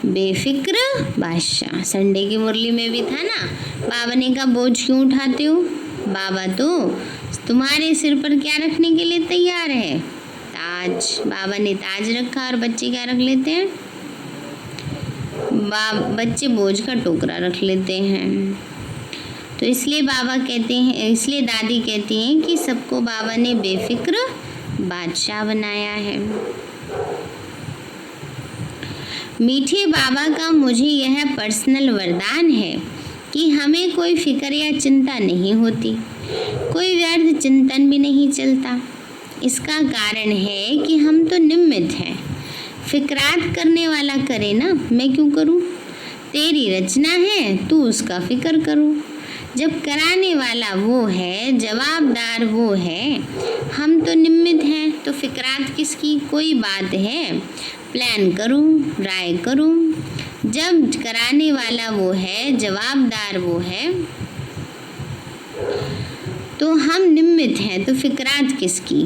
बेफिक्र बादशाह। संडे की मुरली में भी था ना, बाबा ने कहा बोझ क्यों उठाते हो? बाबा तो तुम्हारे सिर पर क्या रखने के लिए तैयार है? ताज। बाबा ने ताज रखा और बच्चे क्या रख लेते हैं? बच्चे बोझ का टोकरा रख लेते हैं। तो इसलिए बाबा कहते हैं, इसलिए दादी कहती हैं कि सबको बाबा ने बेफिक्र बादशाह बनाया है। मीठे बाबा का मुझे यह पर्सनल वरदान है कि हमें कोई फिक्र या चिंता नहीं होती, कोई व्यर्थ चिंतन भी नहीं चलता। इसका कारण है कि हम तो निमित्त हैं। फिक्रात करने वाला करे ना, मैं क्यों करूं? तेरी रचना है, तू उसका फिक्र करो। जब कराने वाला वो है, जवाबदार वो है, हम तो निमित्त हैं, तो फिक्रात किसकी? कोई बात है, प्लान करूं, राय करूं। जब कराने वाला वो है, जवाबदार वो है, तो हम निमित्त हैं, तो फिक्रात किसकी?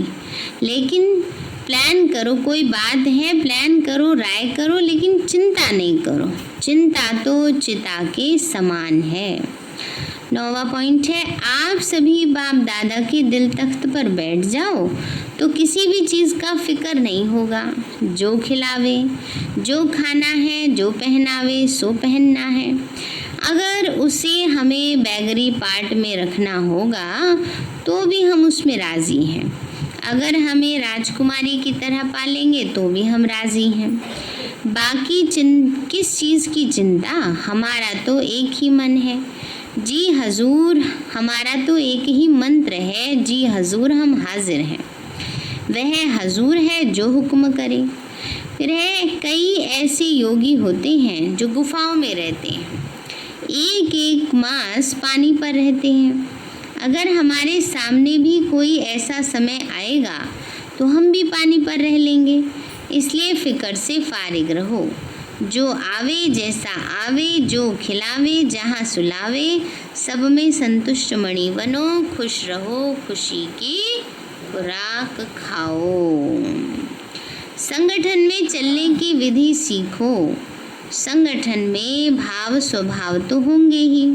लेकिन प्लान करो, कोई बात है, प्लान करो, राय करो, लेकिन चिंता नहीं करो। चिंता तो चिता के समान है। 9वां पॉइंट है, आप सभी बाप दादा के दिल तख्त पर बैठ जाओ तो किसी भी चीज़ का फिक्र नहीं होगा। जो खिलावे, जो खाना है, जो पहनावे सो पहनना है। अगर उसे हमें बैगरी पार्ट में रखना होगा तो भी हम उसमें राज़ी हैं। अगर हमें राजकुमारी की तरह पालेंगे तो भी हम राज़ी हैं। बाकी किस चीज़ की चिंता? हमारा तो एक ही मन है, जी हजूर। हमारा तो एक ही मंत्र है, जी हजूर हम हाजिर हैं। वह हजूर है जो हुक्म करे। फिर है, कई ऐसे योगी होते हैं जो गुफाओं में रहते हैं, एक एक मास पानी पर रहते हैं। अगर हमारे सामने भी कोई ऐसा समय आएगा तो हम भी पानी पर रह लेंगे। इसलिए फिक्र से फारिग रहो। जो आवे जैसा आवे, जो खिलावे जहाँ सुलावे, सब में संतुष्ट मणि बनो। खुश रहो, खुशी की खुराक खाओ। संगठन में चलने की विधि सीखो। संगठन में भाव स्वभाव तो होंगे ही।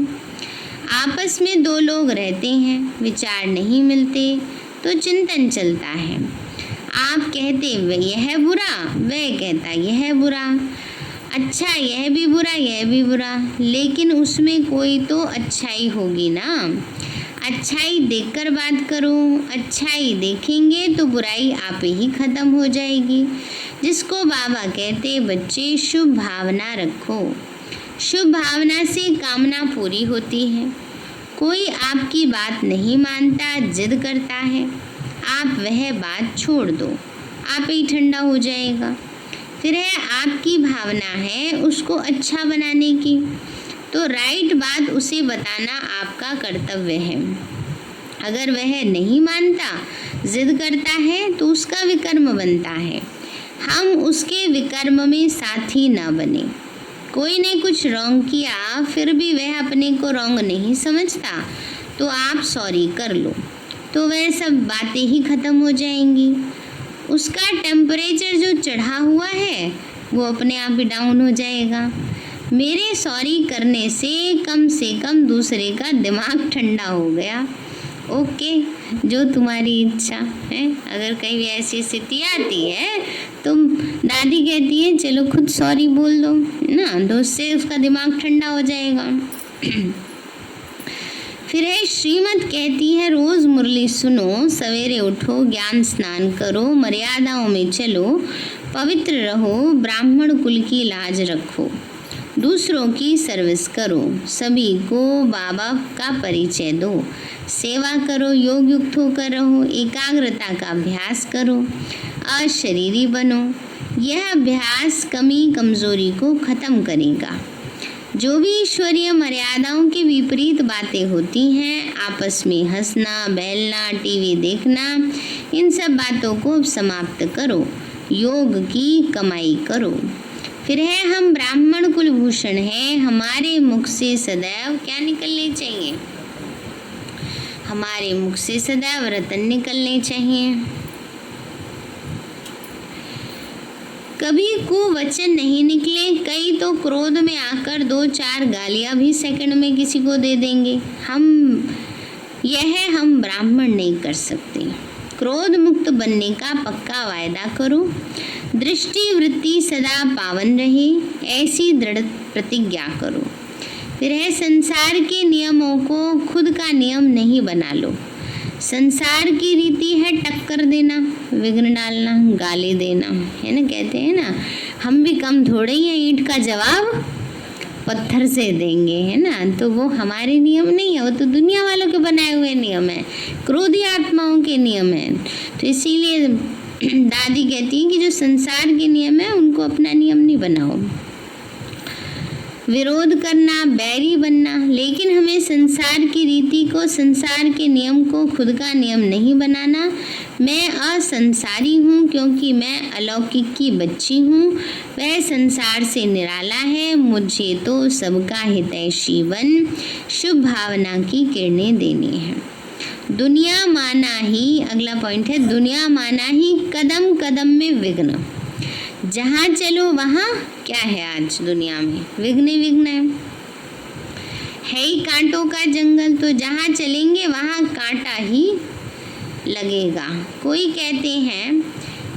आपस में 2 लोग रहते हैं, विचार नहीं मिलते तो चिंतन चलता है। आप कहते यह बुरा, वह कहता यह बुरा, अच्छा यह भी बुरा, यह भी बुरा, लेकिन उसमें कोई तो अच्छाई होगी ना। अच्छाई देखकर बात करो। अच्छाई देखेंगे तो बुराई आप ही खत्म हो जाएगी। जिसको बाबा कहते, बच्चे शुभ भावना रखो। शुभ भावना से कामना पूरी होती है। कोई आपकी बात नहीं मानता, जिद करता है, आप वह बात छोड़ दो, आप ही ठंडा हो जाएगा। फिर है, आपकी भावना है उसको अच्छा बनाने की, तो राइट बात उसे बताना आपका कर्तव्य है। अगर वह नहीं मानता, जिद करता है, तो उसका विकर्म बनता है। हम उसके विकर्म में साथी ना बने। कोई ने कुछ रॉन्ग किया फिर भी वह अपने को रॉन्ग नहीं समझता तो आप सॉरी कर लो, तो वह सब बातें ही ख़त्म हो जाएंगी। उसका टेम्परेचर जो चढ़ा हुआ है वो अपने आप ही डाउन हो जाएगा। मेरे सॉरी करने से कम दूसरे का दिमाग ठंडा हो गया। ओके, जो तुम्हारी इच्छा है। अगर कहीं भी ऐसी स्थिति आती है तो दादी कहती है चलो खुद सॉरी बोल दो ना, तो उससे उसका दिमाग ठंडा हो जाएगा। फिर है श्रीमत कहती है रोज मुरली सुनो, सवेरे उठो, ज्ञान स्नान करो, मर्यादाओं में चलो, पवित्र रहो, ब्राह्मण कुल की लाज रखो, दूसरों की सर्विस करो, सभी को बाबा का परिचय दो, सेवा करो, योग युक्त होकर रहो, एकाग्रता का अभ्यास करो, अशरीरी बनो। यह अभ्यास कमी कमजोरी को खत्म करेगा। जो भी ईश्वरीय मर्यादाओं के विपरीत बातें होती हैं, आपस में हंसना, बहलना, टीवी देखना, इन सब बातों को अब समाप्त करो, योग की कमाई करो। फिर है हम ब्राह्मण कुलभूषण हैं, हमारे मुख से सदैव क्या निकलने चाहिए? हमारे मुख से सदैव रतन निकलने चाहिए। कभी कुवचन नहीं निकले, कई तो क्रोध में आकर 2-4 गालियां भी सेकंड में किसी को दे देंगे। हम ब्राह्मण नहीं कर सकते। क्रोध मुक्त बनने का पक्का वायदा करो, दृष्टि वृत्ति सदा पावन रहे, ऐसी दृढ़ प्रतिज्ञा करो। फिर है संसार के नियमों को खुद का नियम नहीं बना लो। संसार की रीति है टक्कर देना, विघ्न डालना, गाली देना, है ना। कहते हैं ना हम भी कम थोड़े ही हैं, ईंट का जवाब पत्थर से देंगे, है ना। तो वो हमारे नियम नहीं है, वो तो दुनिया वालों के बनाए हुए नियम है, क्रोधी आत्माओं के नियम है। तो इसीलिए दादी कहती है कि जो संसार के नियम है उनको अपना नियम नहीं बनाओ। विरोध करना, बैरी बनना, लेकिन हमें संसार की रीति को, संसार के नियम को खुद का नियम नहीं बनाना। मैं असंसारी हूँ क्योंकि मैं अलौकिक की बच्ची हूँ, वह संसार से निराला है, मुझे तो सबका हितैषी बन शुभ भावना की किरणें देनी है। दुनिया माना ही, अगला पॉइंट है, दुनिया माना ही कदम कदम में विघ्न। जहाँ चलो वहाँ क्या है? आज दुनिया में विघ्न विघ्न है ही कांटों का जंगल, तो जहाँ चलेंगे वहाँ कांटा ही लगेगा। कोई कहते हैं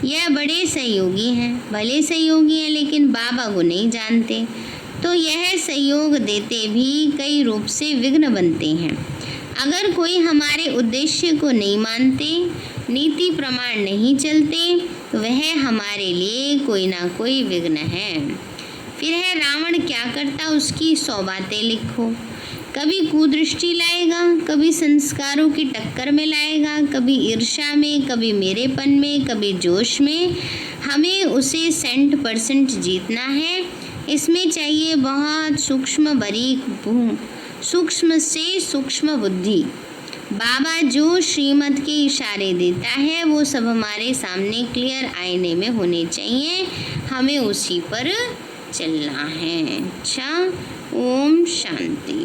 यह बड़े सहयोगी हैं, भले सहयोगी हैं लेकिन बाबा को नहीं जानते, तो यह सहयोग देते भी कई रूप से विघ्न बनते हैं। अगर कोई हमारे उद्देश्य को नहीं मानते, नीति प्रमाण नहीं चलते, तो वह हमारे लिए कोई ना कोई विघ्न है। फिर है रावण क्या करता, उसकी 100 बातें लिखो। कभी कुदृष्टि लाएगा, कभी संस्कारों की टक्कर में लाएगा, कभी ईर्ष्या में, कभी मेरेपन में, कभी जोश में। हमें उसे 100% जीतना है। इसमें चाहिए बहुत सूक्ष्म बारीक, सूक्ष्म से सूक्ष्म बुद्धि। बाबा जो श्रीमत के इशारे देता है वो सब हमारे सामने क्लियर आईने में होने चाहिए, हमें उसी पर चलना है। अच्छा, ओम शांति।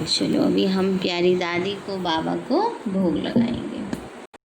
चलो अभी हम प्यारी दादी को, बाबा को भोग लगाएंगे।